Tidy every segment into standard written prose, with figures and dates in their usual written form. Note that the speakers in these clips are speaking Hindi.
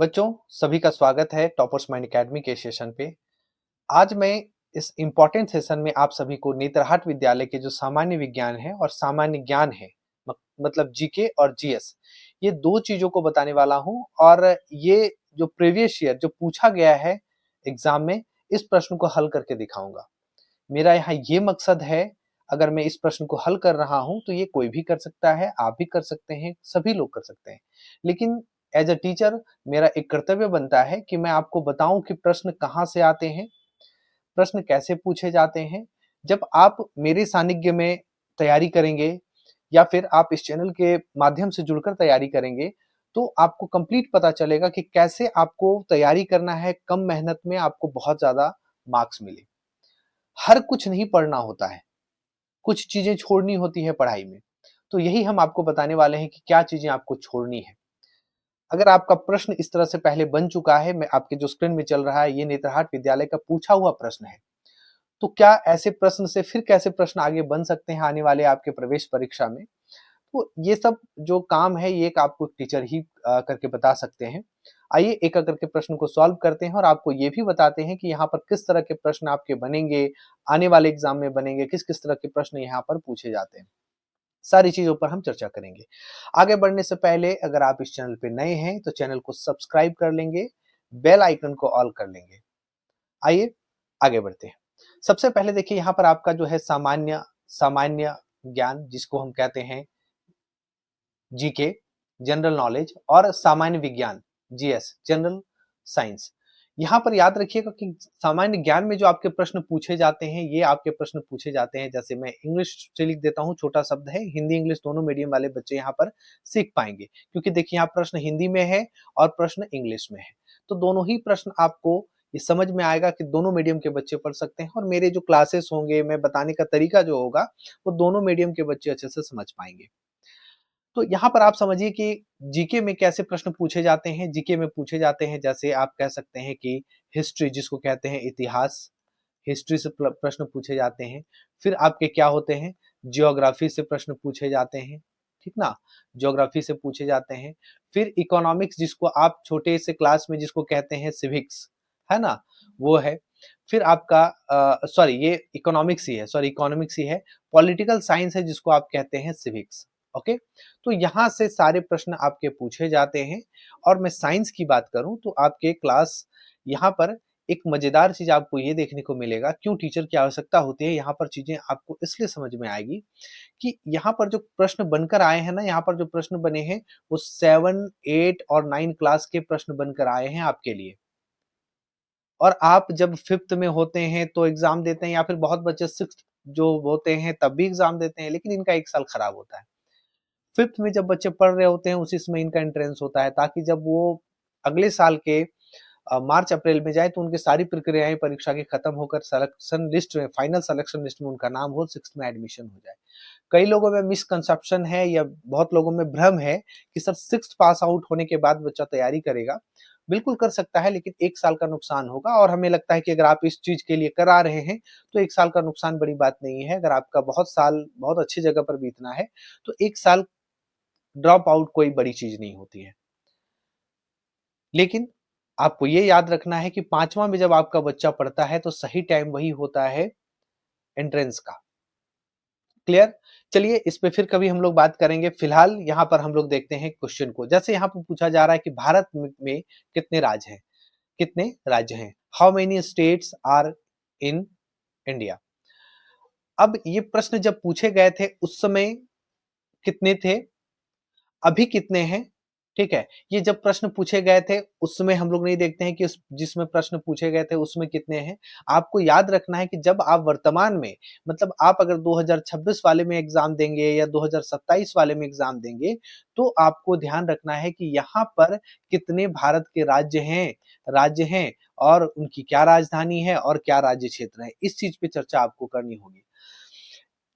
बच्चों, सभी का स्वागत है टॉपर्स माइंड एकेडमी के सेशन पे। आज मैं इस इम्पोर्टेंट सेशन में आप सभी को नेतरहाट विद्यालय के जो सामान्य विज्ञान है और सामान्य ज्ञान है, मतलब जीके और जीएस, ये दो चीजों को बताने वाला हूं। और ये जो प्रीवियस ईयर जो पूछा गया है एग्जाम में, इस प्रश्न को हल करके दिखाऊंगा। मेरा यहाँ ये मकसद है, अगर मैं इस प्रश्न को हल कर रहा हूं तो ये कोई भी कर सकता है, आप भी कर सकते हैं, सभी लोग कर सकते हैं। लेकिन एज अ टीचर मेरा एक कर्तव्य बनता है कि मैं आपको बताऊं कि प्रश्न कहाँ से आते हैं, प्रश्न कैसे पूछे जाते हैं। जब आप मेरे सानिध्य में तैयारी करेंगे या फिर आप इस चैनल के माध्यम से जुड़कर तैयारी करेंगे, तो आपको कंप्लीट पता चलेगा कि कैसे आपको तैयारी करना है, कम मेहनत में आपको बहुत ज्यादा मार्क्स मिले। हर कुछ नहीं पढ़ना होता है, कुछ चीजें छोड़नी होती है पढ़ाई में। तो यही हम आपको बताने वाले हैं कि क्या चीजें आपको छोड़नी है। अगर आपका प्रश्न इस तरह से पहले बन चुका है, मैं आपके जो स्क्रीन में चल रहा है ये नेतरहाट विद्यालय का पूछा हुआ प्रश्न है, तो क्या ऐसे प्रश्न से फिर कैसे प्रश्न आगे बन सकते हैं आने वाले आपके प्रवेश परीक्षा में। तो ये सब जो काम है ये एक आपको टीचर ही करके बता सकते हैं। आइए एक एक करके प्रश्न को सॉल्व करते हैं और आपको ये भी बताते हैं कि यहाँ पर किस तरह के प्रश्न आपके बनेंगे, आने वाले एग्जाम में बनेंगे, किस किस तरह के प्रश्न यहाँ पर पूछे जाते हैं। सारी चीजों पर हम चर्चा करेंगे। आगे बढ़ने से पहले अगर आप इस चैनल पे नए हैं तो चैनल को सब्सक्राइब कर लेंगे, बेल आइकन को ऑल कर लेंगे। आइए आगे बढ़ते हैं। सबसे पहले देखिए यहाँ पर आपका जो है सामान्य सामान्य ज्ञान, जिसको हम कहते हैं जीके, जनरल नॉलेज, और सामान्य विज्ञान, जीएस, जनरल साइंस। यहाँ पर याद रखिएगा कि सामान्य ज्ञान में जो आपके प्रश्न पूछे जाते हैं, ये आपके प्रश्न पूछे जाते हैं, जैसे मैं इंग्लिश से लिख देता हूँ, छोटा शब्द है, हिंदी इंग्लिश दोनों मीडियम वाले बच्चे यहाँ पर सीख पाएंगे, क्योंकि देखिए यहाँ प्रश्न हिंदी में है और प्रश्न इंग्लिश में है। तो दोनों ही प्रश्न आपको ये समझ में आएगा कि दोनों मीडियम के बच्चे पढ़ सकते हैं, और मेरे जो क्लासेस होंगे, मैं बताने का तरीका जो होगा, वो दोनों मीडियम के बच्चे अच्छे से समझ पाएंगे। तो यहाँ पर आप समझिए कि जीके में कैसे प्रश्न पूछे जाते हैं। जीके में पूछे जाते हैं, जैसे आप कह सकते हैं कि हिस्ट्री, जिसको कहते हैं इतिहास, हिस्ट्री से प्रश्न पूछे जाते हैं। फिर आपके क्या होते हैं, जियोग्राफी से प्रश्न पूछे जाते हैं, ठीक ना, जियोग्राफी से पूछे जाते हैं। फिर इकोनॉमिक्स, जिसको आप छोटे से क्लास में जिसको कहते हैं सिविक्स, है ना, वो है। फिर आपका सॉरी, ये इकोनॉमिक्स ही है, सॉरी इकोनॉमिक्स ही है। पॉलिटिकल साइंस है, जिसको आप कहते हैं सिविक्स। ओके, तो यहाँ से सारे प्रश्न आपके पूछे जाते हैं। और मैं साइंस की बात करूं तो आपके क्लास, यहाँ पर एक मजेदार चीज आपको ये देखने को मिलेगा, क्यों टीचर की आवश्यकता होती है। यहाँ पर चीजें आपको इसलिए समझ में आएगी कि यहाँ पर जो प्रश्न बनकर आए हैं ना, यहाँ पर जो प्रश्न बने हैं वो 7, 8 और 9 क्लास के प्रश्न बनकर आए हैं आपके लिए। और आप जब 5th में होते हैं तो एग्जाम देते हैं, या फिर बहुत बच्चे 6th जो होते हैं तब भी एग्जाम देते हैं, लेकिन इनका एक साल खराब होता है। 5th में जब बच्चे पढ़ रहे होते हैं उसी समय इनका एंट्रेंस होता है, ताकि जब वो अगले साल के मार्च अप्रैल में जाए तो उनकी सारी प्रक्रियाएं परीक्षा की खत्म होकर सिलेक्शन लिस्ट में, फाइनल सिलेक्शन लिस्ट में उनका नाम हो, 6th में एडमिशन हो जाए। कई लोगों में मिसकंसेप्शन है, या बहुत लोगों में भ्रम है कि सर 6th पास आउट होने के बाद बच्चा तैयारी करेगा। बिल्कुल कर सकता है, लेकिन 1 साल का नुकसान होगा। और हमें लगता है कि अगर आप इस चीज के लिए करा रहे हैं तो 1 साल का नुकसान बड़ी बात नहीं है। अगर आपका बहुत साल बहुत अच्छी जगह पर बीतना है तो 1 साल ड्रॉप आउट कोई बड़ी चीज नहीं होती है। लेकिन आपको ये याद रखना है कि 5वां में जब आपका बच्चा पढ़ता है तो सही टाइम वही होता है एंट्रेंस का। क्लियर? चलिए इस पे फिर कभी हम लोग बात करेंगे। फिलहाल यहाँ पर हम लोग देखते हैं क्वेश्चन को। जैसे यहाँ पर पूछा जा रहा है कि भारत में कितने राज्य हैं, कितने राज्य हैं, how many states are in India. अब ये प्रश्न जब पूछे गए थे उस समय कितने थे, अभी कितने हैं, ठीक है। ये जब प्रश्न पूछे गए थे उस समय हम लोग नहीं देखते हैं कि उस जिसमें प्रश्न पूछे गए थे उसमें कितने हैं। आपको याद रखना है कि जब आप वर्तमान में, मतलब आप अगर 2026 वाले में एग्जाम देंगे या 2027 वाले में एग्जाम देंगे, तो आपको ध्यान रखना है कि यहाँ पर कितने भारत के राज्य हैं और उनकी क्या राजधानी है और क्या राज्य क्षेत्र है। इस चीज पे चर्चा आपको करनी होगी।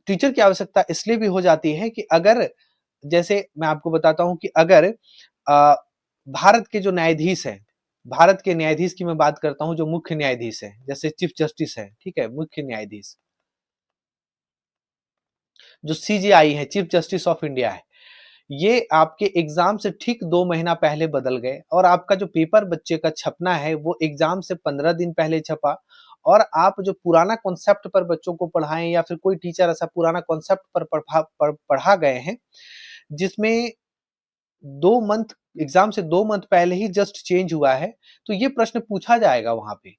टीचर की आवश्यकता इसलिए भी हो जाती है कि अगर, जैसे मैं आपको बताता हूं कि अगर भारत के जो न्यायाधीश हैं, भारत के न्यायाधीश की मैं बात करता हूं, जो मुख्य न्यायाधीश हैं, जैसे चीफ जस्टिस है, ठीक है, मुख्य न्यायाधीश, जो सीजीआई है, चीफ जस्टिस ऑफ इंडिया है, ये आपके एग्जाम से ठीक 2 महीना पहले बदल गए और आपका जो पेपर बच्चे का छपना है वो एग्जाम से 15 दिन पहले छपा और आप जो पुराना कॉन्सेप्ट पर बच्चों को पढ़ाएं या फिर कोई टीचर ऐसा पुराना कॉन्सेप्ट पर पढ़ा गए हैं जिसमें 2 मंथ एग्जाम से 2 मंथ पहले ही जस्ट चेंज हुआ है, तो ये प्रश्न पूछा जाएगा वहां पे।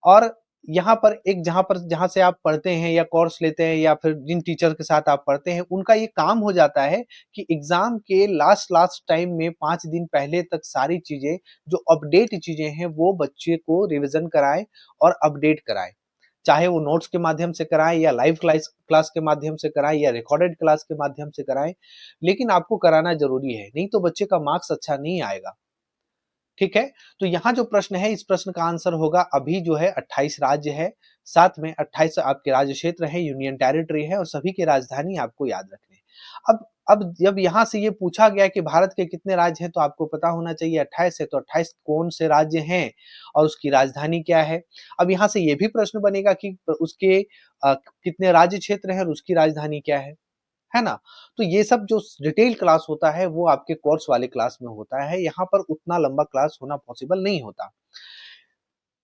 और यहाँ पर एक जहाँ से आप पढ़ते हैं या कोर्स लेते हैं या फिर जिन टीचर के साथ आप पढ़ते हैं, उनका ये काम हो जाता है कि एग्जाम के लास्ट टाइम में 5 दिन पहले तक सारी चीजें जो अपडेट चीजें हैं वो बच्चे को रिवीजन कराएं और अपडेट कराएं। चाहे वो नोट्स के माध्यम से कराएं या लाइव क्लास के माध्यम से कराएं या रिकॉर्डेड क्लास के माध्यम से कराएं, लेकिन आपको कराना जरूरी है, नहीं तो बच्चे का मार्क्स अच्छा नहीं आएगा। ठीक है, तो यहाँ जो प्रश्न है इस प्रश्न का आंसर होगा अभी जो है 28 राज्य है, साथ में 28 आपके राज्य क्षेत्र है, यूनियन टेरिटरी है और सभी की राजधानी आपको याद रखनी है। अब जब यहाँ से ये पूछा गया कि भारत के कितने राज्य हैं तो आपको पता होना चाहिए 28 है, तो 28 कौन से राज्य हैं और उसकी राजधानी क्या है। अब यहाँ से ये भी प्रश्न बनेगा कि उसके कितने राज्य क्षेत्र हैं और उसकी राजधानी क्या है ना? तो ये सब जो डिटेल क्लास होता है वो आपके कोर्स वाले क्लास में होता है, यहाँ पर उतना लंबा क्लास होना पॉसिबल नहीं होता।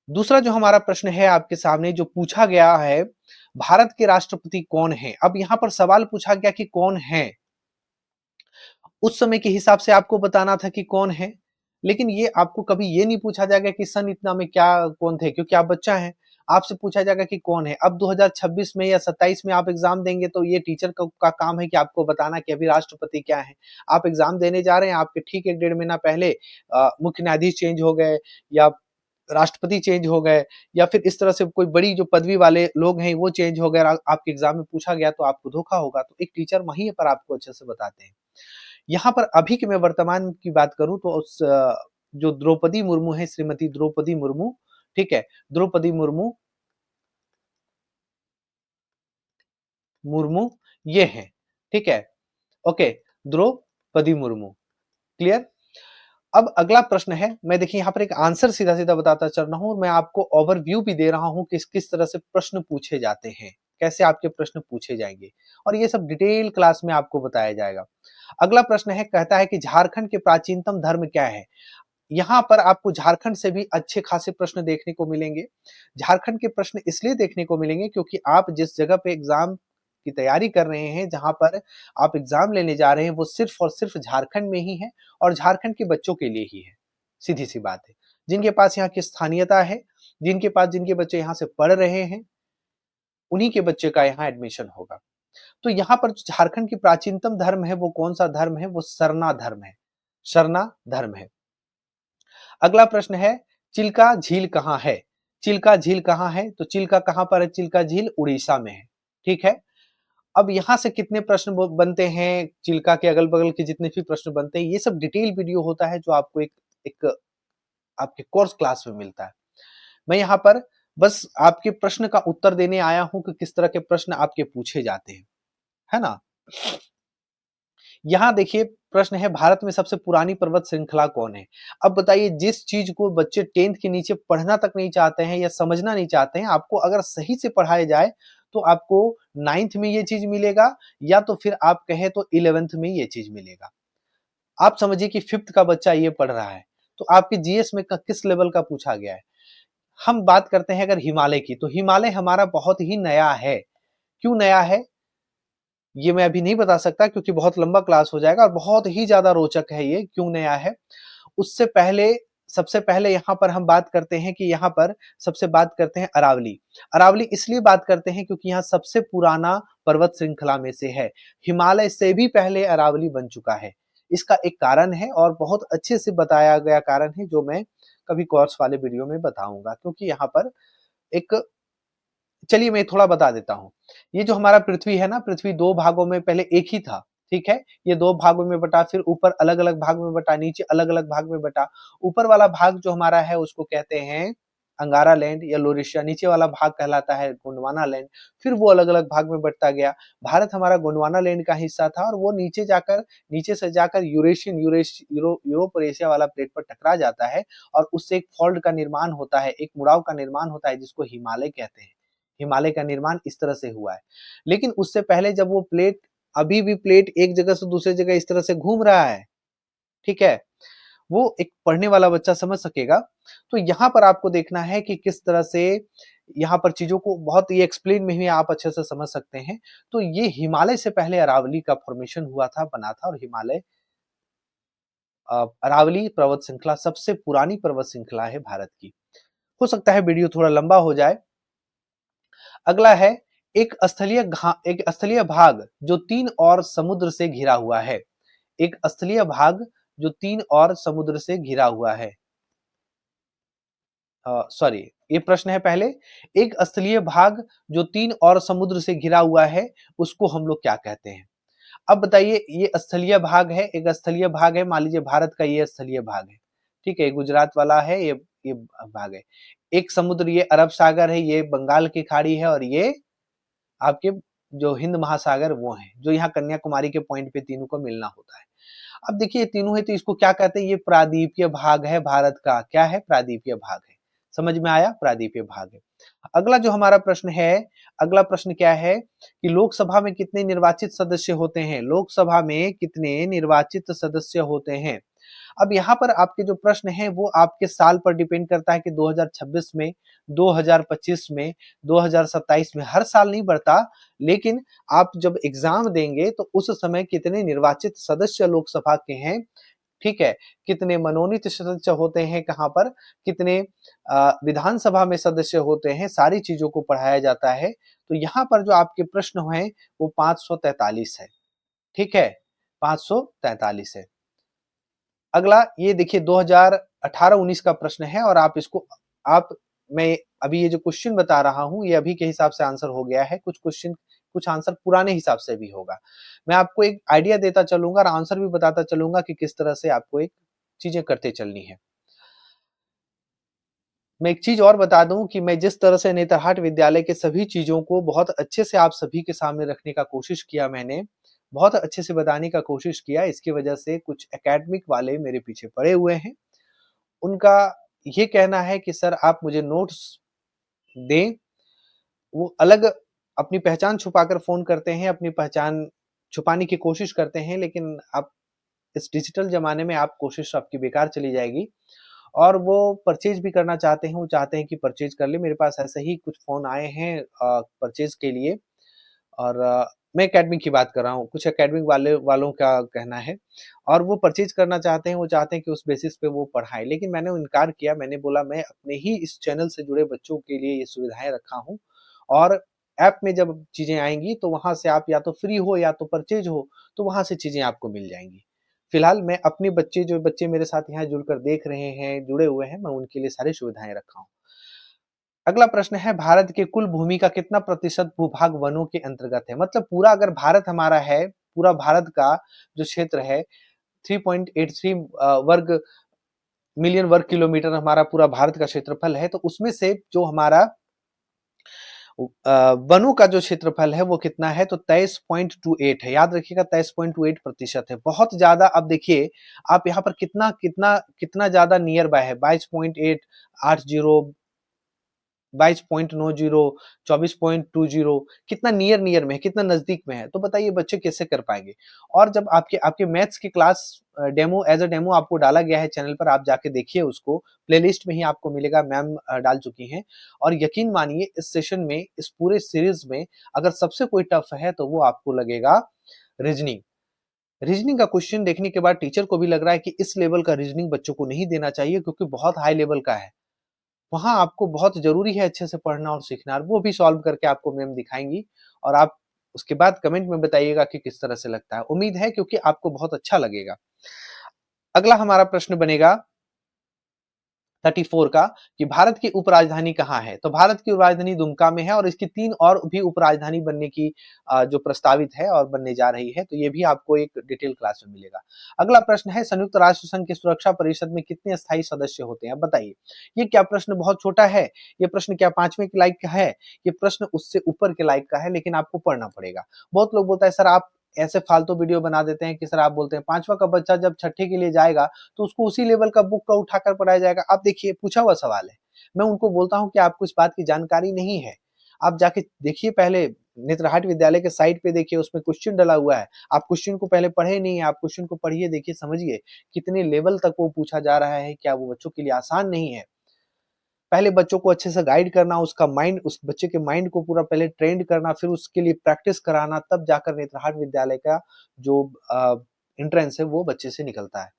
दूसरा जो हमारा प्रश्न है आपके सामने जो पूछा गया है, भारत के राष्ट्रपति कौन हैं? अब यहाँ पर सवाल पूछा गया कि कौन है? उस समय के हिसाब से आपको बताना था कि कौन है, लेकिन ये आपको कभी ये नहीं पूछा जाएगा कि सन इतना में क्या कौन थे, क्योंकि आप बच्चा हैं। आपसे पूछा जाएगा कि कौन है। अब 2026 में या 27 में आप एग्जाम देंगे तो ये टीचर का काम है कि आपको बताना कि अभी राष्ट्रपति क्या है। आप एग्जाम देने जा रहे हैं, आपके ठीक 1 डेढ़ महीना पहले मुख्य न्यायाधीश चेंज हो गए या राष्ट्रपति चेंज हो गए या फिर इस तरह से कोई बड़ी जो पदवी वाले लोग हैं वो चेंज हो गए, आपके एग्जाम में पूछा गया तो आपको धोखा होगा। तो एक टीचर वहीं पर आपको अच्छे से बताते हैं। यहाँ पर अभी के मैं वर्तमान की बात करूं तो उस जो द्रौपदी मुर्मू है, श्रीमती द्रौपदी मुर्मू, ठीक है, द्रौपदी मुर्मू मुर्मू ये हैं, ठीक है, ओके, द्रौपदी मुर्मू, क्लियर। अब अगला प्रश्न है, मैं देखिए यहाँ पर एक आंसर सीधा सीधा बताता चल रहा हूं और मैं आपको ओवरव्यू भी दे रहा हूं कि किस तरह से प्रश्न पूछे जाते हैं, कैसे आपके प्रश्न पूछे जाएंगे और ये सब डिटेल क्लास में आपको बताया जाएगा। अगला प्रश्न है, कहता है कि झारखंड के प्राचीनतम धर्म क्या है। यहाँ पर आपको झारखंड से भी अच्छे खासे प्रश्न देखने को मिलेंगे। झारखंड के प्रश्न इसलिए देखने को मिलेंगे क्योंकि आप जिस जगह पे एग्जाम की तैयारी कर रहे हैं, जहां पर आप एग्जाम लेने जा रहे हैं, वो सिर्फ और सिर्फ झारखंड में ही है और झारखंड के बच्चों के लिए ही है। सीधी सी बात है, जिनके पास यहाँ की स्थानीयता है, जिनके बच्चे यहाँ से पढ़ रहे हैं, उन्हीं के बच्चे का यहाँ एडमिशन होगा। तो यहाँ पर झारखंड की प्राचीनतम धर्म है वो कौन सा धर्म है, वो सरना धर्म है, सरना धर्म है। अगला प्रश्न है, चिल्का झील कहाँ है। चिल्का झील कहाँ है, तो चिल्का कहाँ पर है, चिल्का झील उड़ीसा में है, ठीक है। अब यहां से कितने प्रश्न बनते हैं, चिल्का के अगल बगल के जितने भी प्रश्न बनते हैं, ये सब डिटेल वीडियो होता है जो आपको एक आपके कोर्स क्लास में मिलता है। मैं यहाँ पर बस आपके प्रश्न का उत्तर देने आया हूं कि किस तरह के प्रश्न आपके पूछे जाते हैं, है ना। यहाँ देखिए प्रश्न है, भारत में सबसे पुरानी पर्वत श्रृंखला कौन है। अब बताइए, जिस चीज को बच्चे 10th के नीचे पढ़ना तक नहीं चाहते हैं या समझना नहीं चाहते हैं, आपको अगर सही से पढ़ाया जाए तो आपको 9th में ये चीज मिलेगा या तो फिर आप कहें तो 11th में ये चीज मिलेगा। आप समझिए कि 5th का बच्चा ये पढ़ रहा है, तो आपके जीएस में किस लेवल का पूछा गया है। हम बात करते हैं अगर हिमालय की, तो हिमालय हमारा बहुत ही नया है। क्यों नया है ये मैं अभी नहीं बता सकता क्योंकि बहुत लंबा क्लास हो जाएगा और बहुत ही ज्यादा रोचक है ये, क्यों नया है। उससे पहले सबसे पहले यहाँ पर हम बात करते हैं कि यहाँ पर सबसे बात करते हैं अरावली। अरावली इसलिए बात करते हैं क्योंकि यहाँ सबसे पुराना पर्वत श्रृंखला में से है। हिमालय से भी पहले अरावली बन चुका है। इसका एक कारण है और बहुत अच्छे से बताया गया कारण है जो मैं कभी कोर्स वाले वीडियो में बताऊंगा, क्योंकि यहाँ पर एक, चलिए मैं थोड़ा बता देता हूँ। ये जो हमारा पृथ्वी है ना, पृथ्वी 2 भागों में पहले एक ही था, ठीक है। ये 2 भागों में बटा, फिर ऊपर अलग अलग भाग में बटा, नीचे अलग अलग भाग में बटा। ऊपर वाला भाग जो हमारा है उसको कहते हैं अंगारा लैंड या लोरेशिया, नीचे वाला भाग कहलाता है गोंडवाना लैंड। फिर वो अलग अलग भाग में बटता गया। भारत हमारा गोंडवाना लैंड का हिस्सा था और वो नीचे से जाकर यूरोप और एशिया वाला प्लेट पर टकरा जाता है और उससे एक फॉल्ट का निर्माण होता है, एक मुड़ाव का निर्माण होता है जिसको हिमालय कहते हैं। हिमालय का निर्माण इस तरह से हुआ है। लेकिन उससे पहले जब वो प्लेट अभी भी प्लेट एक जगह से दूसरी जगह इस तरह से घूम रहा है, ठीक है? वो एक पढ़ने वाला बच्चा समझ सकेगा। तो यहाँ पर आपको देखना है कि किस तरह से यहाँ पर चीज़ों को बहुत ये एक्सप्लेन में ही आप अच्छे से समझ सकते हैं। तो ये हिमालय से पहले अरावली का फॉर्मेशन हुआ था, बना था और हिमालय अरावली पर्वत श्रृंखला सबसे पुरानी पर्वत श्रृंखला है भारत की। हो सकता है वीडियो थोड़ा लंबा हो जाए। अगला है एक स्थलीय भाग जो 3 और समुद्र से घिरा हुआ है। एक स्थलीय भाग जो 3 और समुद्र से घिरा हुआ है। सॉरी, ये प्रश्न है पहले, एक स्थलीय भाग जो 3 और समुद्र से घिरा हुआ है, उसको हम लोग क्या कहते हैं? अब बताइए, ये स्थलीय भाग है, एक स्थलीय भाग है, मान लीजिए भारत का ये स्थलीय भाग है, ठीक है? गुजरात वाला है, ये भाग है। एक समुद्र ये अरब सागर है, ये बंगाल की खाड़ी है और ये आपके जो हिंद महासागर वो है, जो यहाँ कन्याकुमारी के पॉइंट पे तीनों को मिलना होता है। अब देखिए ये तीनों है तो इसको क्या कहते हैं? ये प्रादीपीय भाग है भारत का। क्या है? प्रादीपीय भाग है। समझ में आया? प्रादीपीय भाग है। अगला जो हमारा प्रश्न है, अगला प्रश्न क्या है कि लोकसभा में कितने निर्वाचित सदस्य होते हैं? लोकसभा में कितने निर्वाचित सदस्य होते हैं? अब यहाँ पर आपके जो प्रश्न हैं वो आपके साल पर डिपेंड करता है कि 2026 में, 2025 में, 2027 में, हर साल नहीं बढ़ता, लेकिन आप जब एग्जाम देंगे तो उस समय कितने निर्वाचित सदस्य लोकसभा के हैं, ठीक है? कितने मनोनीत सदस्य होते हैं कहाँ पर, कितने विधानसभा में सदस्य होते हैं, सारी चीजों को पढ़ाया जाता है। तो यहाँ पर जो आपके प्रश्न हैं वो 543 है, ठीक है? 543 है। अगला ये देखिए 2018-19 का प्रश्न है और आप इसको आप मैं अभी ये जो क्वेश्चन बता रहा हूँ ये अभी के हिसाब से आंसर हो गया है, कुछ आंसर पुराने हिसाब से भी होगा। मैं आपको एक आइडिया देता चलूंगा और आंसर भी बताता चलूंगा कि किस तरह से आपको एक चीजें करते चलनी है। मैं एक चीज और बता दूं कि मैं जिस तरह से नेतरहाट विद्यालय के सभी चीजों को बहुत अच्छे से आप सभी के सामने रखने का कोशिश किया, मैंने बहुत अच्छे से बताने का कोशिश किया, इसकी वजह से कुछ एकेडमिक वाले मेरे पीछे पड़े हुए हैं। उनका ये कहना है कि सर आप मुझे नोट्स दें, वो अलग अपनी पहचान छुपाकर फ़ोन करते हैं, अपनी पहचान छुपाने की कोशिश करते हैं, लेकिन आप इस डिजिटल ज़माने में आप कोशिश आपकी बेकार चली जाएगी और वो परचेज़ भी करना चाहते हैं, वो चाहते हैं कि परचेज़ कर लें। मेरे पास ऐसे ही कुछ फ़ोन आए हैं परचेज़ के लिए और मैं एकेडमिक की बात कर रहा हूँ, कुछ एकेडमिक वालों का कहना है और वो परचेज़ करना चाहते हैं, वो चाहते हैं कि उस बेसिस पे वो पढ़ाएँ। लेकिन मैंने इनकार किया, मैंने बोला मैं अपने ही इस चैनल से जुड़े बच्चों के लिए ये सुविधाएँ रखा हूँ और ऐप में जब चीज़ें आएँगी तो वहाँ से आप या तो फ्री हो या तो परचेज़ हो, तो वहाँ से चीज़ें आपको मिल जाएँगी। फिलहाल मैं अपने बच्चे जो बच्चे मेरे साथ यहाँ जुड़कर देख रहे हैं, जुड़े हुए हैं, मैं उनके लिए सारी सुविधाएँ रखा हूँ। अगला प्रश्न है भारत के कुल भूमि का कितना प्रतिशत भूभाग वनों के अंतर्गत है? मतलब पूरा अगर भारत हमारा है, पूरा भारत का जो क्षेत्र है 3.83 वर्ग मिलियन वर्ग किलोमीटर हमारा पूरा भारत का क्षेत्रफल है, तो उसमें से जो हमारा वनों का जो क्षेत्रफल है वो कितना है? तो 23.28 है। याद रखिएगा 23.28% है। बहुत ज़्यादा अब देखिए आप यहाँ पर कितना कितना कितना ज़्यादा नियर बाय है 22.880 22.90 24.20 कितना नियर में है, कितना नजदीक में है, तो बताइए बच्चे कैसे कर पाएंगे। और जब आपके आपके मैथ्स की class demo as a demo आपको डाला गया है चैनल पर, आप जाके देखिए उसको, प्लेलिस्ट में ही आपको मिलेगा, मैम डाल चुकी हैं। और यकीन मानिए इस सेशन में, इस पूरे सीरीज में अगर सबसे कोई टफ है तो वो आपको लगेगा रीजनिंग। रीजनिंग का क्वेश्चन देखने के बाद टीचर को भी लग रहा है कि इस लेवल का रीजनिंग बच्चों को नहीं देना चाहिए क्योंकि बहुत हाई लेवल का है। वहाँ आपको बहुत ज़रूरी है अच्छे से पढ़ना और सीखना, और वो भी सॉल्व करके आपको मैम दिखाएँगी और आप उसके बाद कमेंट में बताइएगा कि किस तरह से लगता है। उम्मीद है क्योंकि आपको बहुत अच्छा लगेगा। अगला हमारा प्रश्न बनेगा 34 का कि भारत की उपराजधानी कहाँ है? तो भारत की उपराजधानी दुमका में है और इसकी 3 और भी उपराजधानी बनने की जो प्रस्तावित है और बनने जा रही है, तो ये भी आपको एक डिटेल क्लास में मिलेगा। अगला प्रश्न है संयुक्त राष्ट्र संघ की सुरक्षा परिषद में कितने स्थायी सदस्य होते हैं? अब बताइए। ये क्या प्रश्न बहुत छोटा है? ये प्रश्न क्या 5वें के लायक का है? ये प्रश्न उससे ऊपर के लायक का है, लेकिन आपको पढ़ना पड़ेगा। बहुत लोग बोलता है सर आप ऐसे फालतू वीडियो बना देते हैं कि सर आप बोलते हैं 5वां का बच्चा जब छठे के लिए जाएगा तो उसको उसी लेवल का बुक का उठाकर पढ़ाया जाएगा। आप देखिए पूछा हुआ सवाल है। मैं उनको बोलता हूँ कि आपको इस बात की जानकारी नहीं है। आप जाके देखिए पहले नेतरहाट विद्यालय के साइट पे देखिए, उसमें क्वेश्चन डला हुआ है। आप क्वेश्चन को पहले पढ़े नहीं है, आप क्वेश्चन को पढ़िए, देखिए, समझिए कितने लेवल तक वो पूछा जा रहा है, क्या वो बच्चों के लिए आसान नहीं है। पहले बच्चों को अच्छे से गाइड करना, उसका माइंड, उस बच्चे के माइंड को पूरा पहले ट्रेंड करना, फिर उसके लिए प्रैक्टिस कराना, तब जाकर नेतरहाट विद्यालय का जो एंट्रेंस है वो बच्चे से निकलता है।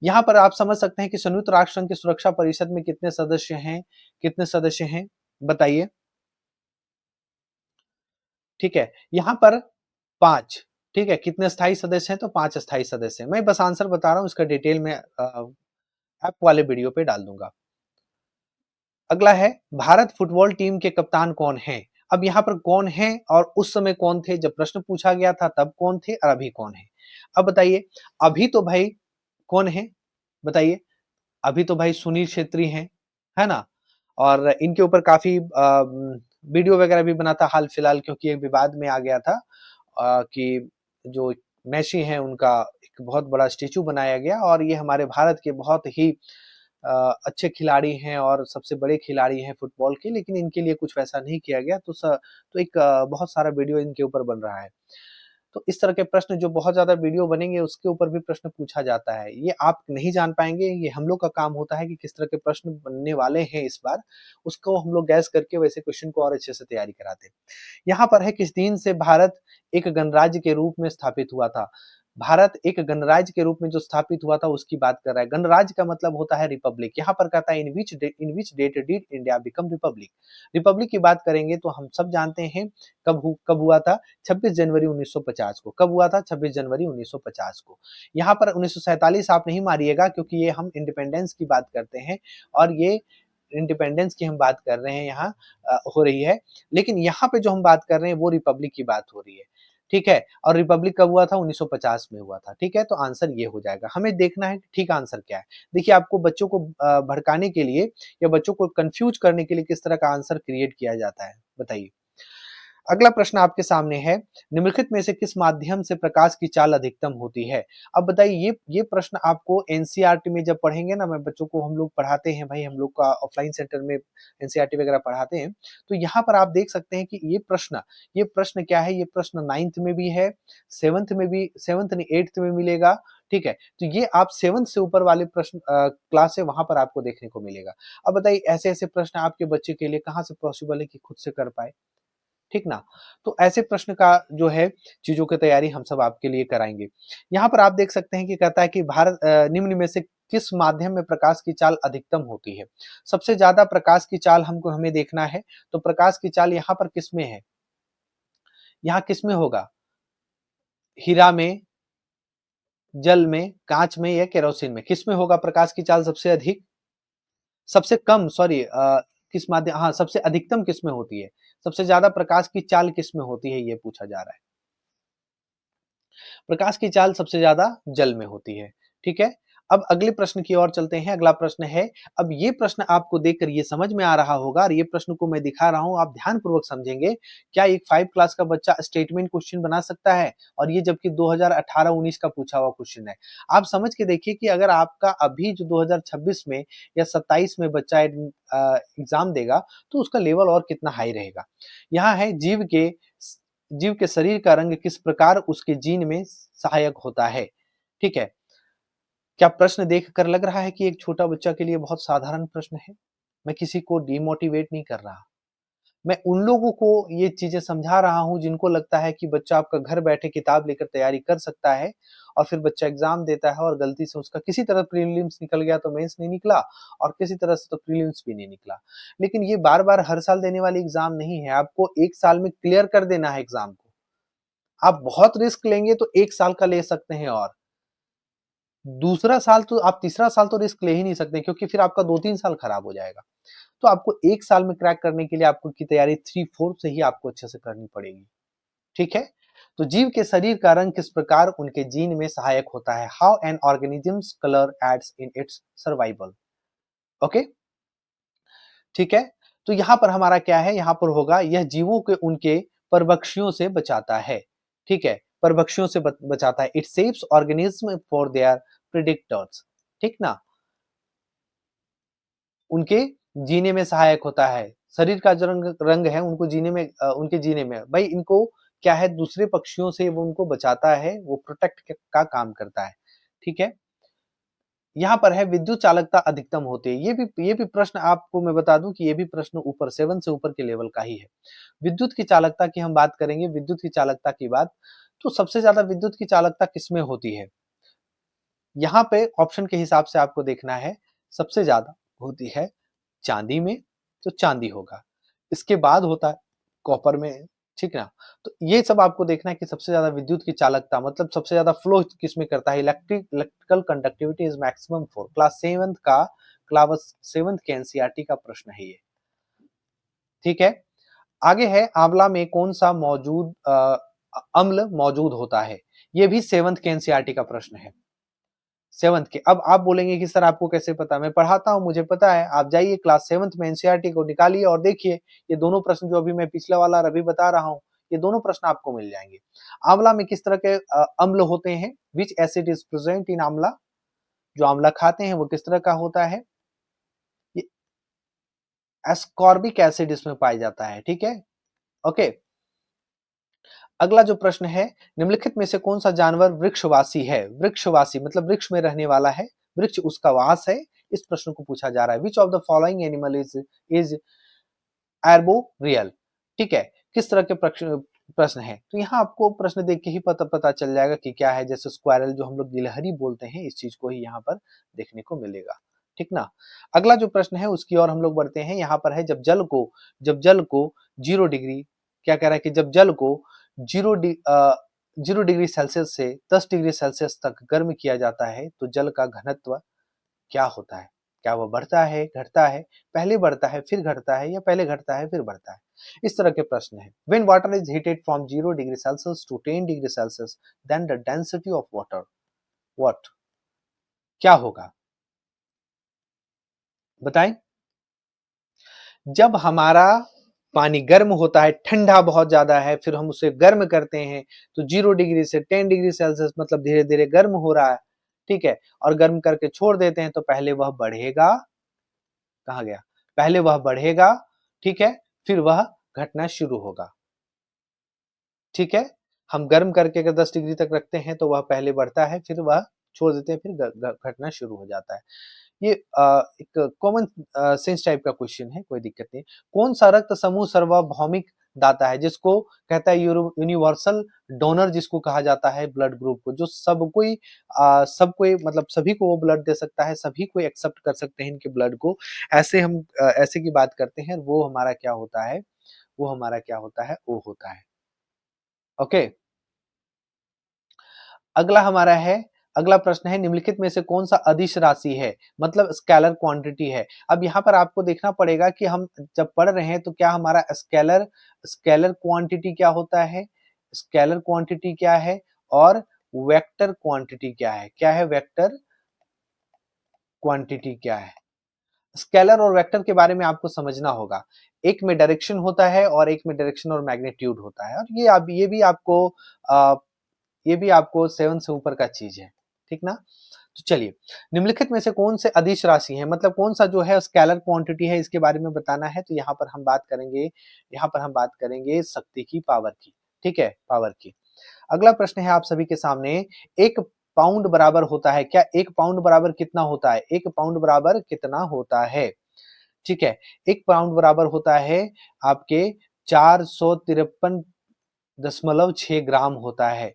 यहाँ पर आप समझ सकते हैं कि संयुक्त राष्ट्र संघ की सुरक्षा परिषद में कितने सदस्य हैं, कितने सदस्य हैं, बताइए। ठीक है, यहाँ पर 5, ठीक है, कितने स्थायी सदस्य हैं, तो 5 स्थायी सदस्य हैं। मैं बस आंसर बता रहा हूँ, इसका डिटेल में ऐप वाले वीडियो पे डाल दूंगा। अगला है, भारत फुटबॉल टीम के कप्तान कौन हैं? अब यहाँ पर कौन है और उस समय कौन थे, जब प्रश्न पूछा गया था तब कौन थे और अभी कौन है? अब बताइए, अभी तो भाई कौन है, बताइए। अभी तो भाई सुनील छेत्री हैं, है ना? और इनके ऊपर काफी वीडियो वगैरह भी बना था हाल फिलहाल, क्योंकि एक विवाद में आ गया था कि जो मेसी हैं उनका एक बहुत बड़ा स्टेचू बनाया गया, और ये हमारे भारत के बहुत ही अच्छे खिलाड़ी हैं और सबसे बड़े खिलाड़ी हैं फुटबॉल के, लेकिन इनके लिए कुछ वैसा नहीं किया गया, तो एक बहुत सारा वीडियो इनके ऊपर बन रहा है। तो इस तरह के प्रश्न जो बहुत ज़्यादा वीडियो बनेंगे, उसके ऊपर भी प्रश्न पूछा जाता है। ये आप नहीं जान पाएँगे, ये हम लोग का काम होता है कि किस तरह के प्रश्न बनने वाले हैं इस बार, उसको हम लोग गैस करके वैसे क्वेश्चन को और अच्छे से तैयारी कराते हैं। यहाँ पर है, किस दिन से भारत एक गणराज्य के रूप में स्थापित हुआ था? भारत एक गणराज्य के रूप में जो स्थापित हुआ था उसकी बात कर रहा है। गणराज्य का मतलब होता है रिपब्लिक। यहाँ पर कहता है, in which date did India become republic? Republic की बात करेंगे तो हम सब जानते हैं कब हुआ था, 26 जनवरी 1950 को। कब हुआ था? 26 जनवरी 1950 को। यहाँ पर 1947 आप नहीं मारिएगा, क्योंकि ये हम इंडिपेंडेंस की बात करते हैं, और ये इंडिपेंडेंस की हम बात कर रहे हैं यहाँ हो रही है, लेकिन यहाँ पे जो हम बात कर रहे हैं वो रिपब्लिक की बात हो रही है। ठीक है, और रिपब्लिक कब हुआ था? 1950 में हुआ था। ठीक है, तो आंसर ये हो जाएगा। हमें देखना है ठीक आंसर क्या है। देखिए, आपको बच्चों को भड़काने के लिए या बच्चों को कंफ्यूज करने के लिए किस तरह का आंसर क्रिएट किया जाता है, बताइए। अगला प्रश्न आपके सामने है, निम्नलिखित में से किस माध्यम से प्रकाश की चाल अधिकतम होती है? अब बताइए, ये प्रश्न आपको एनसीईआरटी में जब पढ़ेंगे ना, मैं बच्चों को, हम लोग पढ़ाते हैं भाई, हम लोग का ऑफलाइन सेंटर में एनसीईआरटी वगैरह पढ़ाते हैं, तो यहाँ पर आप देख सकते हैं कि ये प्रश्न क्या है, ये प्रश्न 9th में भी है, 7th में भी, 7th नहीं 8th में मिलेगा। ठीक है, तो ये आप 7th से ऊपर वाले प्रश्न क्लास है, वहां पर आपको देखने को मिलेगा। अब बताइए, ऐसे ऐसे प्रश्न आपके बच्चे के लिए कहाँ से पॉसिबल है कि खुद से कर पाए? ठीक ना? तो ऐसे प्रश्न का जो है, चीज़ों की तैयारी हम सब आपके लिए कराएँगे। यहाँ पर आप देख सकते हैं कि कहता है कि निम्न में से किस माध्यम में प्रकाश की चाल अधिकतम होती है? सबसे ज़्यादा प्रकाश की चाल हमें देखना है, तो प्रकाश की चाल यहाँ पर किसमें है? यहाँ किसमें होगा? हीरा में, जल में, काँच में या केरोसिन में? किसमें होगा प्रकाश की चाल सबसे अधिक? सबसे कम, सॉरी, किस माध्यम, हाँ, सबसे अधिकतम किसमें होती है? सबसे ज़्यादा प्रकाश की चाल किसमें होती है, ये पूछा जा रहा है। प्रकाश की चाल सबसे ज्यादा जल में होती है। ठीक है, अब अगले प्रश्न की ओर चलते हैं। अगला प्रश्न है, अब ये प्रश्न आपको देखकर ये समझ में आ रहा होगा, और ये प्रश्न को मैं दिखा रहा हूं, आप ध्यानपूर्वक समझेंगे। क्या एक 5 क्लास का बच्चा स्टेटमेंट क्वेश्चन बना सकता है? और ये जबकि 2018-19 का पूछा हुआ क्वेश्चन है। आप समझ के देखिए कि अगर आपका अभी जो 2026 में या 27 में बच्चा एग्जाम देगा, तो उसका लेवल और कितना हाई रहेगा। यहाँ है, जीव के शरीर का रंग किस प्रकार उसके जीन में सहायक होता है? ठीक है, क्या प्रश्न देखकर लग रहा है कि एक छोटा बच्चा के लिए बहुत साधारण प्रश्न है? मैं किसी को डिमोटिवेट नहीं कर रहा। मैं उन लोगों को ये चीजें समझा रहा हूं जिनको लगता है कि बच्चा आपका घर बैठे किताब लेकर तैयारी कर सकता है, और फिर बच्चा एग्जाम देता है और गलती से उसका किसी तरह प्रीलिम्स निकल गया तो मेंस नहीं निकला, और किसी तरह से तो प्रीलिम्स भी नहीं निकला। लेकिन ये बार बार हर साल देने वाली एग्जाम नहीं है, आपको एक साल में क्लियर कर देना है एग्जाम को। आप बहुत रिस्क लेंगे तो 1 साल का ले सकते हैं, और दूसरा साल तो आप, तीसरा साल तो रिस्क ले ही नहीं सकते, क्योंकि फिर आपका 2-3 साल खराब हो जाएगा। तो आपको 1 साल में क्रैक करने के लिए आपको की तैयारी 3-4 से ही आपको अच्छे से करनी पड़ेगी। ठीक है? तो जीव के शरीर का रंग किस प्रकार उनके जीन में सहायक होता है? How an organisms colour aids in its survival. Okay? ठीक है? तो यहाँ पर हमारा क्या है? यहाँ पर होगा, यह जीवों के उनके परभक्षियों से बचाता है। ठीक है? परभक्षियों से बचाता है। It saves organism for their predators. ठीक ना? उनके जीने में सहायक होता है। शरीर का जो रंग है उनको जीने में उनके जीने में भाई इनको क्या है दूसरे पक्षियों से वो उनको बचाता है, वो प्रोटेक्ट का काम करता है। ठीक है। यहाँ पर है विद्युत चालकता अधिकतम होती है। ये भी प्रश्न आपको मैं बता दूं कि ये भी प्रश्न ऊपर 7 से ऊपर के लेवल का ही है। विद्युत की चालकता की हम बात करेंगे, विद्युत की चालकता की बात, तो सबसे ज्यादा विद्युत की चालकता किसमें होती है? यहाँ पे ऑप्शन के हिसाब से आपको देखना है, सबसे ज्यादा होती है चांदी में, तो चांदी होगा। इसके बाद होता है कॉपर में, ठीक ना? तो ये सब आपको देखना है कि सबसे ज्यादा विद्युत की चालकता मतलब सबसे ज्यादा फ्लो किसमें करता है। Electrical conductivity is maximum for class 7th के एनसीईआरटी का प्रश्न है ये। ठीक है। आगे है आंवला में कौन सा अम्ल मौजूद होता है? ये भी 7th के एनसीईआरटी का प्रश्न है। 7th के। अब आप बोलेंगे कि सर आपको कैसे पता? मैं पढ़ाता हूं, मुझे पता है। आप जाइए क्लास 7th में एनसीईआरटी को निकालिए और देखिए, ये दोनों प्रश्न जो अभी मैं पिछला वाला और अभी बता रहा हूं, ये दोनों प्रश्न आपको मिल जाएंगे। आंवला में किस तरह के अम्ल होते हैं? विच एसिड इज प्रेजेंट इन आंवला? जो आंवला खाते हैं वो किस तरह का होता है? ये एस्कॉर्बिक एसिड इसमें पाया जाता है। ठीक है, ओके। अगला जो प्रश्न है, निम्नलिखित में से कौन सा जानवर वृक्षवासी है? वृक्षवासी मतलब वृक्ष में रहने वाला है, वृक्ष उसका वास है। इस प्रश्न को पूछा जा रहा है। Which of the following animal is arboreal? ठीक है, किस तरह के प्रश्न है? तो यहाँ आपको प्रश्न देख के ही पता चल जाएगा कि क्या है। जैसे स्क्वायरल जो हम लोग गिलहरी बोलते हैं, इस चीज को ही यहाँ पर देखने को मिलेगा। ठीक ना। अगला जो प्रश्न है उसकी ओर हम लोग बढ़ते हैं। यहाँ पर है जब जल को 0 डिग्री, क्या कह रहा है कि जब जल को 0 डिग्री सेल्सियस से 10 डिग्री सेल्सियस तक गर्म किया जाता है तो जल का घनत्व क्या होता है? क्या वो बढ़ता है, घटता है, पहले बढ़ता है फिर घटता है, या पहले घटता है फिर बढ़ता है? इस तरह के प्रश्न है। When water is heated from 0 degree Celsius to 10 degree Celsius, then the density of water what? क्या होगा? बताएं। जब हमारा पानी गर्म होता है, ठंडा बहुत ज्यादा है, फिर हम उसे गर्म करते हैं तो 0 डिग्री से 10 डिग्री सेल्सियस मतलब धीरे धीरे गर्म हो रहा है। ठीक है, और गर्म करके छोड़ देते हैं तो पहले वह बढ़ेगा, कहा गया, पहले वह बढ़ेगा, ठीक है, फिर वह घटना शुरू होगा। ठीक है, हम गर्म करके अगर 10 डिग्री तक रखते हैं तो वह पहले बढ़ता है, फिर वह छोड़ देते हैं, फिर घटना शुरू हो जाता है। ये एक कॉमन सेंस टाइप का क्वेश्चन है, कोई दिक्कत नहीं। कौन सा रक्त समूह सार्वभौमिक दाता है, जिसको कहता है यूनिवर्सल डोनर, जिसको कहा जाता है ब्लड ग्रुप को, जो सब कोई मतलब सभी को वो ब्लड दे सकता है, सभी को एक्सेप्ट कर सकते हैं इनके ब्लड को। ऐसे हम ऐसे की बात करते हैं, वो हमारा क्या होता है? वो हमारा क्या होता है? ओ होता है। ओके। अगला हमारा है, अगला प्रश्न है, निम्नलिखित में से कौन सा अदिश राशि है, मतलब स्केलर क्वांटिटी है? अब यहाँ पर आपको देखना पड़ेगा कि हम जब पढ़ रहे हैं तो क्या हमारा स्केलर स्केलर क्वांटिटी क्या होता है, स्केलर क्वांटिटी क्या है, और वेक्टर क्वांटिटी क्या है? क्या है वेक्टर क्वांटिटी क्या है? स्केलर और वेक्टर के बारे में आपको समझना होगा। एक में डायरेक्शन होता है और एक में डायरेक्शन और मैग्नीट्यूड होता है, और ये भी आपको 7 से ऊपर का चीज है। ठीक ना। तो चलिए, निम्नलिखित में से कौन से अदिश राशि है, मतलब कौन सा जो है स्केलर क्वांटिटी है, इसके बारे में बताना है। तो यहाँ पर हम बात करेंगे शक्ति की, पावर की। ठीक है, पावर की। अगला प्रश्न है आप सभी के सामने, 1 पाउंड बराबर होता है क्या? 1 पाउंड बराबर कितना होता है? 1 पाउंड बराबर कितना होता है? ठीक है, 1 पाउंड बराबर होता है आपके 453.6 ग्राम होता है,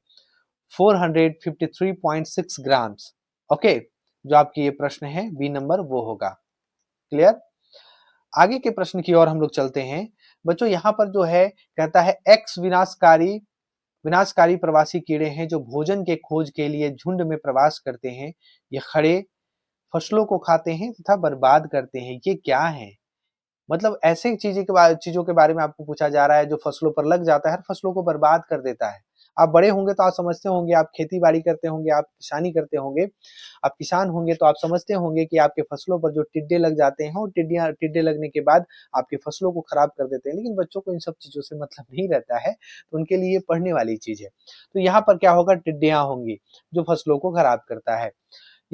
453.6 ग्राम्स। ओके, जो आपकी ये प्रश्न है बी नंबर वो होगा। क्लियर। आगे के प्रश्न की ओर हम लोग चलते हैं। बच्चों यहाँ पर जो है कहता है एक्स विनाशकारी प्रवासी कीड़े हैं जो भोजन के खोज के लिए झुंड में प्रवास करते हैं। ये खड़े फसलों को खाते हैं तथा बर्बाद करते हैं। ये क्या है? मतलब ऐसे चीजों के बारे में आपको पूछा जा रहा है जो फसलों पर लग जाता है, हर फसलों को बर्बाद कर देता है। आप बड़े होंगे तो आप समझते होंगे, आप खेती बाड़ी करते होंगे, आप किसानी करते होंगे, आप किसान होंगे तो आप समझते होंगे कि आपके फसलों पर जो टिड्डे लग जाते हैं, और टिड्डे लगने के बाद आपकी फसलों को खराब कर देते हैं। लेकिन बच्चों को इन सब चीजों से मतलब नहीं रहता है, तो उनके लिए पढ़ने वाली चीज है। तो यहाँ पर क्या होगा? टिड्डियां होंगी जो फसलों को खराब करता है।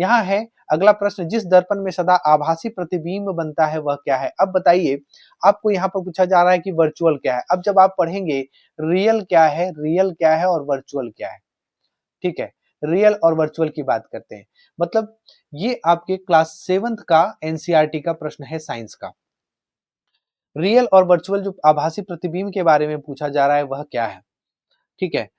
यहाँ है अगला प्रश्न, जिस दर्पण में सदा आभासी प्रतिबिंब बनता है वह क्या है? अब बताइए, आपको यहाँ पर पूछा जा रहा है कि वर्चुअल क्या है। अब जब आप पढ़ेंगे रियल क्या है, रियल क्या है और वर्चुअल क्या है, ठीक है, रियल और वर्चुअल की बात करते हैं। मतलब ये आपके क्लास 7th का एनसीईआरटी का प्रश्न है साइंस का। रियल और वर्चुअल जो आभासी प्रतिबिंब के बारे में पूछा जा रहा है वह क्या है, ठीक है।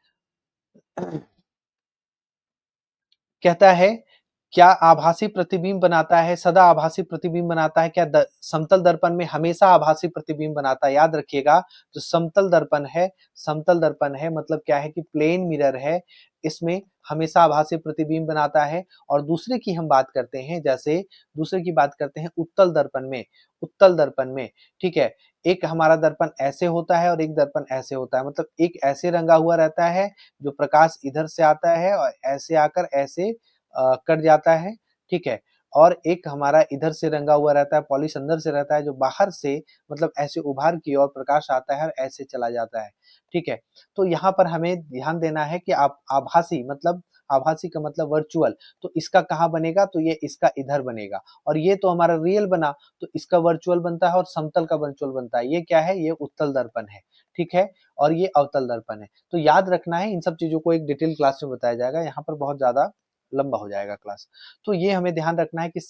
कहता है क्या आभासी प्रतिबिंब बनाता है, सदा आभासी प्रतिबिंब बनाता है, क्या समतल दर्पण में हमेशा आभासी प्रतिबिंब बनाता है? याद रखिएगा, जो समतल दर्पण है, समतल दर्पण है मतलब क्या है कि प्लेन मिरर है, इसमें हमेशा आभासी प्रतिबिंब बनाता है। और दूसरे की हम बात करते हैं, जैसे दूसरे की बात करते हैं उत्तल दर्पण में, उत्तल दर्पण में, ठीक है, एक हमारा दर्पण ऐसे होता है और एक दर्पण ऐसे होता है, मतलब एक ऐसे रंगा हुआ रहता है जो प्रकाश इधर से आता है और ऐसे आकर ऐसे कट जाता है, ठीक है। और एक हमारा इधर से रंगा हुआ रहता है, पॉलिश अंदर से रहता है, जो बाहर से मतलब ऐसे उभार की ओर प्रकाश आता है और ऐसे चला जाता है, ठीक है। तो यहाँ पर हमें ध्यान देना है कि आप आभासी मतलब, आभासी का मतलब वर्चुअल, तो इसका कहाँ बनेगा, तो ये इसका इधर बनेगा। और ये तो हमारा रियल बना, तो इसका वर्चुअल बनता है और समतल का वर्चुअल बनता है। ये क्या है, ये उत्तल दर्पण है, ठीक है, और ये अवतल दर्पण है। तो याद रखना है, इन सब चीजों को एक डिटेल क्लास में बताया जाएगा, यहाँ पर बहुत ज्यादा लंबा हो जाएगा क्लास। तो ये हमें ध्यान रखना है कि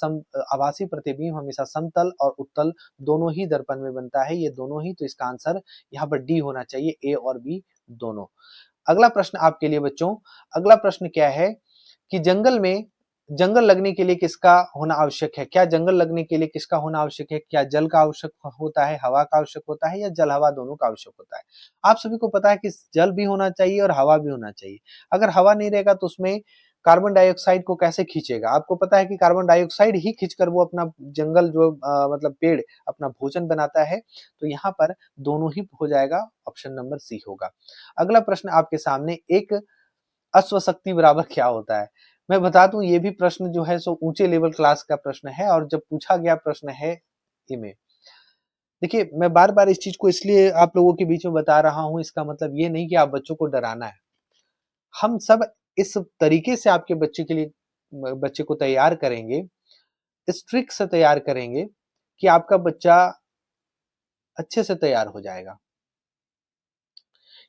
आभासी प्रतिबिंब हमेशा समतल और उत्तल दोनों ही दर्पण में बनता है, ये दोनों ही। तो इसका आंसर यहाँ पर डी होना चाहिए, ए और बी दोनों। अगला प्रश्न आपके लिए बच्चों, अगला प्रश्न क्या है कि जंगल में, जंगल लगने के लिए किसका होना आवश्यक है? क्या जंगल लगने के लिए किसका होना आवश्यक है? क्या जल का आवश्यक होता है, हवा का आवश्यक होता है, या जल हवा दोनों का आवश्यक होता है? आप सभी को पता है कि जल भी होना चाहिए और हवा भी होना चाहिए। अगर हवा नहीं रहेगा तो उसमें कार्बन डाइऑक्साइड को कैसे खींचेगा? आपको पता है कि कार्बन डाइऑक्साइड ही खींचकर वो अपना जंगल जो मतलब पेड़ अपना भोजन बनाता है। तो यहाँ पर दोनों ही हो जाएगा, ऑप्शन नंबर सी होगा। अगला प्रश्न आपके सामने, एक अश्वशक्ति बराबर क्या होता है? मैं बता दूं, ये भी प्रश्न जो है सो ऊंचे लेवल क्लास का प्रश्न है और जब पूछा गया प्रश्न है इमें। देखिए, मैं बार बार इस चीज को इसलिए आप लोगों के बीच में बता रहा हूं, इसका मतलब ये नहीं कि आप बच्चों को डराना है। हम सब इस तरीके से आपके बच्चे के लिए बच्चे को तैयार करेंगे, इस ट्रिक से तैयार करेंगे कि आपका बच्चा अच्छे से तैयार हो जाएगा।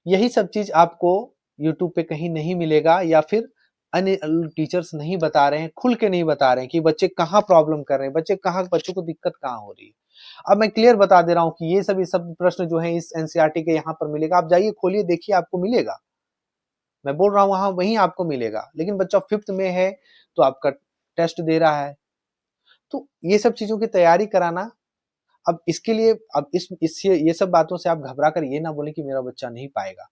यही सब चीज आपको यूट्यूब पे कहीं नहीं मिलेगा, या फिर अन्य टीचर्स नहीं बता रहे हैं, खुल के नहीं बता रहे हैं कि बच्चे कहाँ प्रॉब्लम कर रहे हैं, बच्चों को दिक्कत कहाँ हो रही है। अब मैं क्लियर बता दे रहा हूँ कि ये सब प्रश्न जो है इस एनसीईआरटी के यहाँ पर मिलेगा। आप जाइए, खोलिए, देखिए, आपको मिलेगा। मैं बोल रहा हूँ वहां वहीं आपको मिलेगा। लेकिन बच्चा 5th में है तो आपका टेस्ट दे रहा है, तो ये सब चीजों की तैयारी कराना। अब इसके लिए, अब इससे ये सब बातों से आप घबरा कर ये ना बोले कि मेरा बच्चा नहीं पाएगा।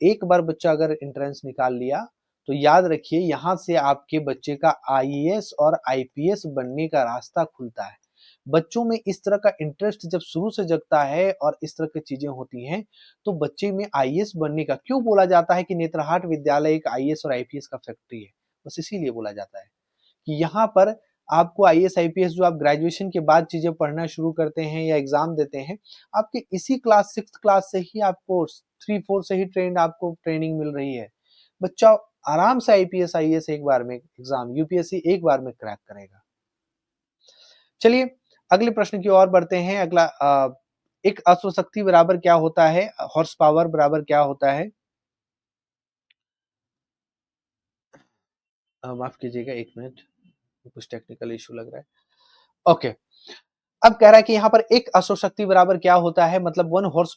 एक बार बच्चा अगर एंट्रेंस निकाल लिया तो याद रखिए, यहाँ से आपके बच्चे का आईएएस और आईपीएस बनने का रास्ता खुलता है। बच्चों में इस तरह का इंटरेस्ट जब शुरू से जगता है और इस तरह की चीजें होती हैं, तो बच्चे में आईएएस बनने का, क्यों बोला जाता है कि नेत्रहाट विद्यालय एक आईएएस और आईपीएस का फैक्ट्री है? बस इसीलिए बोला जाता है कि यहाँ पर आपको आईएएस आईपीएस जो आप ग्रेजुएशन के बाद चीजें पढ़ना शुरू करते हैं या एग्जाम देते हैं, आपके इसी क्लास 6th क्लास से ही आपको 3-4 से ही आपको ट्रेनिंग मिल रही है। बच्चा आराम से आईपीएस आईएएस एक बार में एग्जाम, यूपीएससी एक बार में क्रैक करेगा। चलिए अगले प्रश्न की ओर बढ़ते हैं। अगला एक अश्वशक्ति बराबर क्या होता है, हॉर्स पावर बराबर क्या होता है? माफ कीजिएगा, 1 मिनट, कुछ टेक्निकल इशू लग रहा है। ओके, अब कह रहा है कि यहाँ पर एक अश्वशक्ति बराबर क्या होता है, मतलब 1 हॉर्स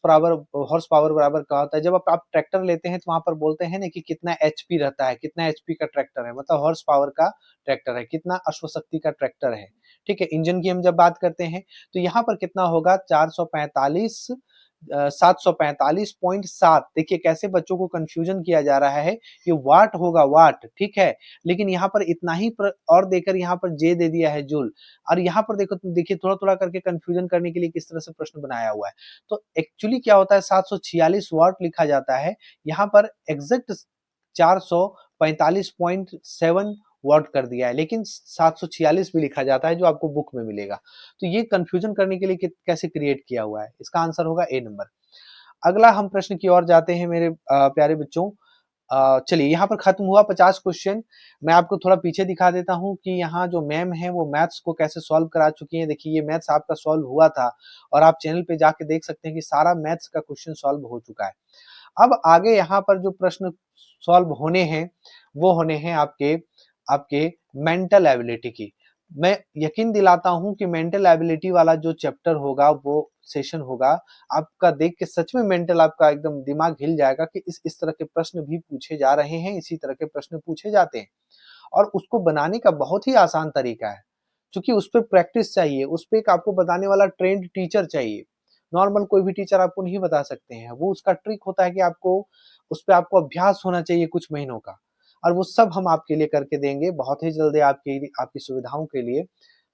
पावर बराबर क्या होता है? जब आप ट्रैक्टर लेते हैं तो वहां पर बोलते हैं ना कि कितना एचपी रहता है, कितना एचपी का ट्रैक्टर है, मतलब हॉर्स पावर का ट्रैक्टर है, कितना अश्वशक्ति का ट्रैक्टर है, ठीक है। इंजन की हम जब बात करते हैं तो यहाँ पर कितना होगा, 445 745.7। देखिए कैसे बच्चों को कंफ्यूजन किया जा रहा है, ये वाट होगा, वाट, ठीक है, लेकिन यहाँ पर इतना ही और देकर यहाँ पर जे दे दिया है, जूल। और यहाँ पर देखो, देखिए थोड़ा थोड़ा करके कंफ्यूजन करने के लिए किस तरह से प्रश्न बनाया हुआ है। तो एक्चुअली क्या होता है, 746 वाट लिखा जाता है, यहाँ पर एग्जैक्ट 445.7 वाट कर दिया है, लेकिन 746 भी लिखा जाता है जो आपको बुक में मिलेगा। तो ये कंफ्यूजन करने के लिए कैसे क्रिएट किया हुआ है, इसका आंसर होगा ए नंबर। अगला हम प्रश्न की ओर जाते हैं मेरे प्यारे बच्चों। चलिए यहाँ पर खत्म हुआ 50 क्वेश्चन। मैं आपको थोड़ा पीछे दिखा देता हूँ कि यहाँ जो मैम है वो मैथ्स को कैसे सॉल्व करा चुकी हैं। देखिए ये मैथ्स आपका सॉल्व हुआ था और आप चैनल पे जाके देख सकते हैं कि सारा मैथ्स का क्वेश्चन सॉल्व हो चुका है। अब आगे यहाँ पर जो प्रश्न सॉल्व होने हैं वो होने हैं आपके आपके मेंटल एबिलिटी की। मैं यकीन दिलाता हूँ कि मेंटल एबिलिटी वाला जो चैप्टर होगा, वो सेशन होगा, आपका देख के सच में मेंटल आपका एकदम दिमाग हिल जाएगा कि इस तरह के प्रश्न भी पूछे जा रहे हैं, इसी तरह के प्रश्न पूछे जाते हैं। और उसको बनाने का बहुत ही आसान तरीका है, क्योंकि उस पे प्रैक्टिस चाहिए, उस पे एक आपको बताने वाला ट्रेन्ड टीचर चाहिए। नॉर्मल कोई भी टीचर आपको नहीं बता सकते हैं। वो उसका ट्रिक होता है कि आपको उस पे आपको अभ्यास होना चाहिए कुछ महीनों का, और वो सब हम आपके लिए करके देंगे बहुत ही जल्दी। आपकी सुविधाओं के लिए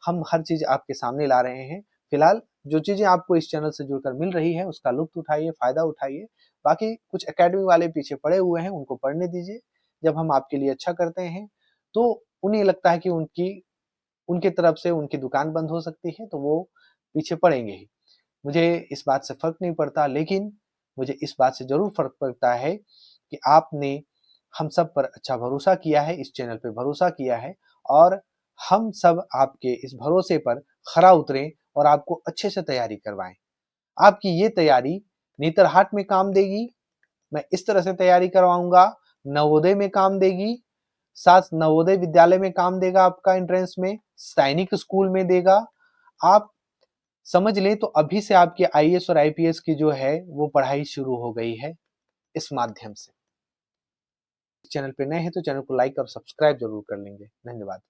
हम हर चीज़ आपके सामने ला रहे हैं। फिलहाल जो चीज़ें आपको इस चैनल से जुड़कर मिल रही है उसका लुत्फ़ उठाइए, फ़ायदा उठाइए। बाकी कुछ अकेडमी वाले पीछे पड़े हुए हैं, उनको पढ़ने दीजिए। जब हम आपके लिए अच्छा करते हैं, तो उन्हें लगता है कि उनकी तरफ से उनकी दुकान बंद हो सकती है, तो वो पीछे पड़ेंगे ही। मुझे इस बात से फ़र्क नहीं पड़ता, लेकिन मुझे इस बात से ज़रूर फ़र्क पड़ता है कि आपने हम सब पर अच्छा भरोसा किया है, इस चैनल पे भरोसा किया है, और हम सब आपके इस भरोसे पर खरा उतरें और आपको अच्छे से तैयारी करवाएँ। आपकी ये तैयारी नेतरहाट में काम देगी, मैं इस तरह से तैयारी करवाऊँगा, नवोदय में काम देगी, साथ नवोदय विद्यालय में काम देगा आपका एंट्रेंस में, सैनिक स्कूल में देगा। आप समझ लें तो अभी से आपकी आईएएस और आईपीएस की जो है वो पढ़ाई शुरू हो गई है इस माध्यम से। चैनल पे नए हैं तो चैनल को लाइक और सब्सक्राइब जरूर कर लेंगे। धन्यवाद।